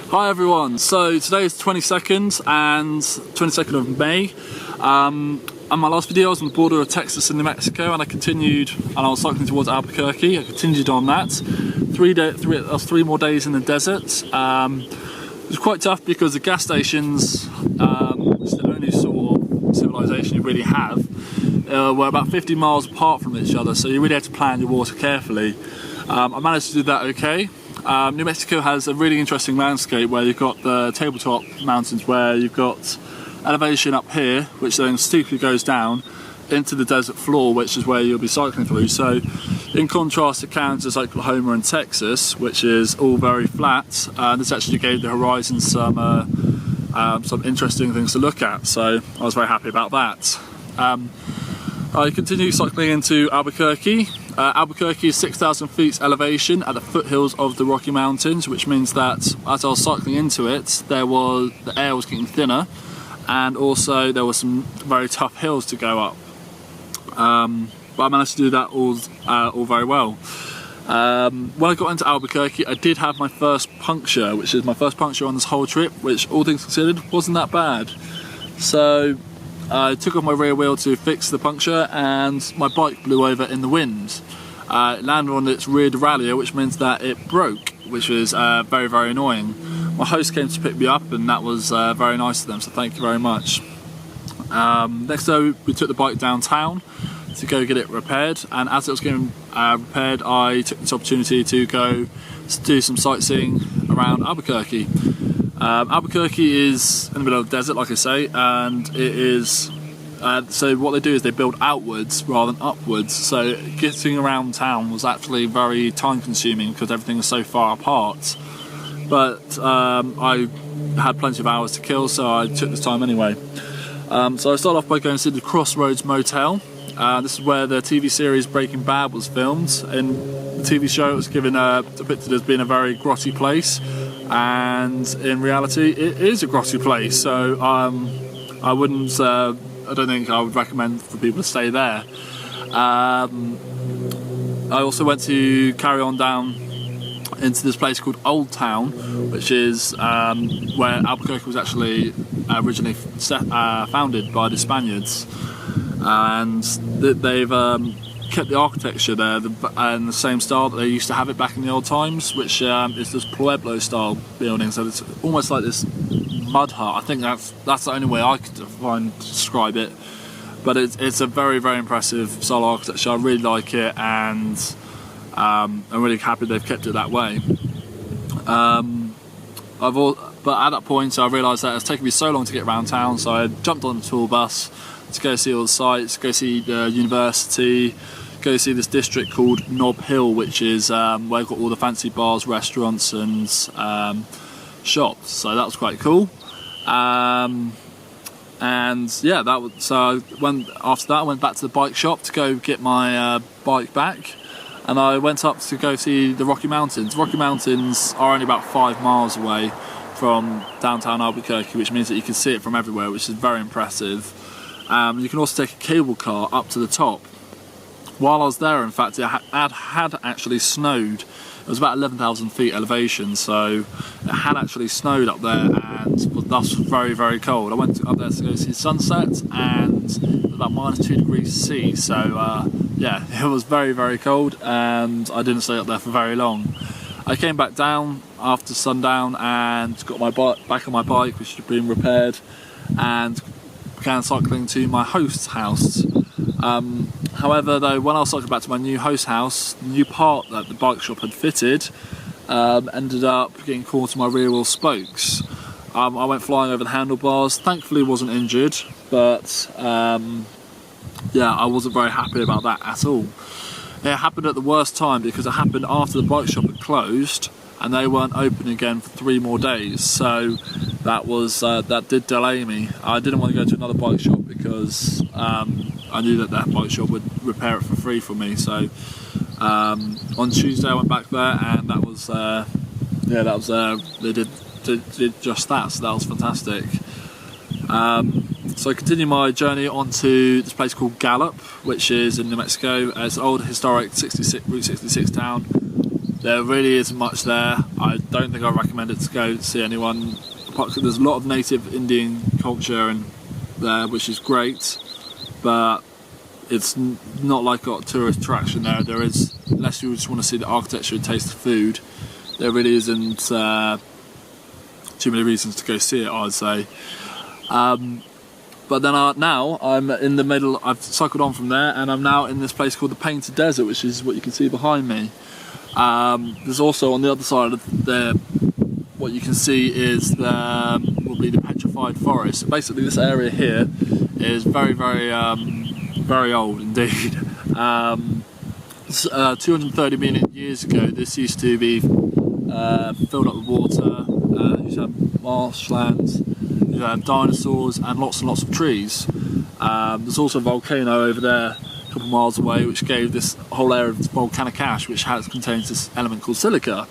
Hi everyone, so today is 22nd of May. On my last video I was on the border of Texas and New Mexico, and I was cycling towards Albuquerque. I continued on that. 3 more days in the desert. It was quite tough because the gas stations, it's the only sort of civilization you really have, were about 50 miles apart from each other, so you really had to plan your water carefully. I managed to do that okay. New Mexico has a really interesting landscape where you've got the tabletop mountains, where you've got elevation up here which then steeply goes down into the desert floor, which is where you'll be cycling through. So in contrast to Kansas, Oklahoma and Texas, which is all very flat, this actually gave the horizon some interesting things to look at, so I was very happy about that. I continued cycling into Albuquerque. Albuquerque is 6,000 feet elevation at the foothills of the Rocky Mountains, which means that as I was cycling into it, the air was getting thinner, and also there were some very tough hills to go up. But I managed to do that all very well. When I got into Albuquerque, I did have my first puncture, which is my first puncture on this whole trip, which all things considered wasn't that bad. So I took off my rear wheel to fix the puncture, and my bike blew over in the wind. It landed on its rear derailleur, which means that it broke, which was very, very annoying. My host came to pick me up, and that was very nice of them, so thank you very much. Next though, we took the bike downtown to go get it repaired, and as it was getting repaired, I took this opportunity to go do some sightseeing around Albuquerque. Albuquerque is in the middle of the desert, like I say, and it is so what they do is they build outwards rather than upwards, so getting around town was actually very time consuming because everything was so far apart, but I had plenty of hours to kill, so I took this time anyway. So I started off by going to the Crossroads Motel. This is where the TV series Breaking Bad was filmed. In the TV show it was depicted as being a very grotty place, and in reality it is a grotty place, so I don't think I would recommend for people to stay there. I also went to carry on down into this place called Old Town, which is where Albuquerque was actually originally founded by the Spaniards, and they've kept the architecture there in the same style that they used to have it back in the old times, which is this Pueblo style building, so it's almost like this mud hut. I think that's the only way I could describe it, but it's a very, very impressive style architecture. I really like it, and I'm really happy they've kept it that way. But at that point I realised that it was taking me so long to get around town, so I jumped on the tour bus to go see all the sights, go see the university, go see this district called Nob Hill, which is where you've got all the fancy bars, restaurants and shops, so that was quite cool. And yeah, after that I went back to the bike shop to go get my bike back, and I went up to go see the Rocky Mountains. The Rocky Mountains are only about 5 miles away from downtown Albuquerque, which means that you can see it from everywhere, which is very impressive. You can also take a cable car up to the top. While I was there, in fact, it had actually snowed. It was about 11,000 feet elevation, so it had actually snowed up there, and was thus very, very cold. I went up there to go see sunset, and it was about -2 degrees C, so yeah, it was very, very cold, and I didn't stay up there for very long. I came back down after sundown and got my bike back on my bike, which had been repaired, and began cycling to my host's house. However, though, when I was cycling back to my new host house, the new part that the bike shop had fitted ended up getting caught in my rear wheel spokes. I went flying over the handlebars. Thankfully wasn't injured, but yeah, I wasn't very happy about that at all. It happened at the worst time because it happened after the bike shop had closed and they weren't open again for 3 more days, so that did delay me. I didn't want to go to another bike shop because I knew that bike shop would repair it for free for me. So on Tuesday I went back there, and they did just that, so that was fantastic. So I continue my journey onto this place called Gallo, which is in New Mexico. It's an old historic Route 66 town. There really isn't much there. I don't think I recommend it to go to see anyone. There's a lot of native Indian culture in there, which is great, but it's not like a tourist attraction there. There is, unless you just want to see the architecture and taste the food, there really isn't too many reasons to go see it, I'd say. But then now I'm in the middle. I've cycled on from there, and I'm now in this place called the Painted Desert, which is what you can see behind me. There's also on the other side of there, what you can see is will be the petrified forest. So basically, this area here is very, very, very old indeed. 230 million years ago, this used to be filled up with water. You used to have marshlands, you have dinosaurs, and lots of trees. There's also a volcano over there, a couple of miles away, which gave this whole area of volcanic ash, which contains this element called silica.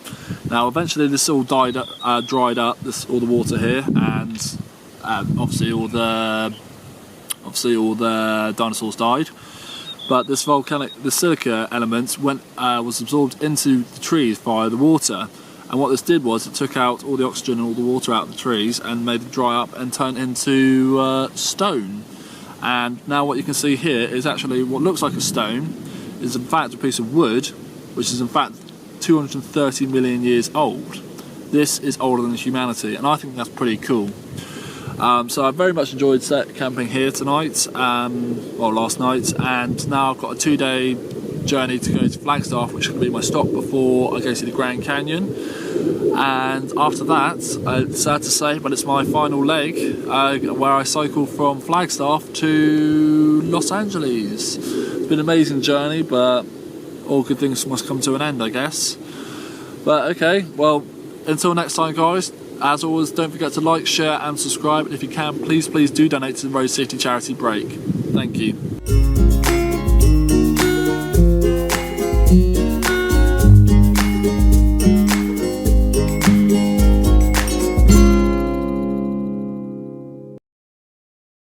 Now, eventually, this all dried up. All the water here, and obviously all the dinosaurs died. But this silica element was absorbed into the trees via the water. And what this did was it took out all the oxygen and all the water out of the trees and made them dry up and turn into stone. And now what you can see here is actually what looks like a stone is in fact a piece of wood, which is in fact 230 million years old. This is older than humanity, and I think that's pretty cool. So I very much enjoyed camping here tonight, last night, and now I've got a 2-day journey to go to Flagstaff, which is going to be my stop before I go to the Grand Canyon. And after that, it's sad to say, but it's my final leg where I cycle from Flagstaff to Los Angeles. It's been an amazing journey, but all good things must come to an end, I guess. But okay, well, until next time, guys. As always, don't forget to like, share and subscribe. And if you can, please do donate to the Road Safety Charity Break. Thank you.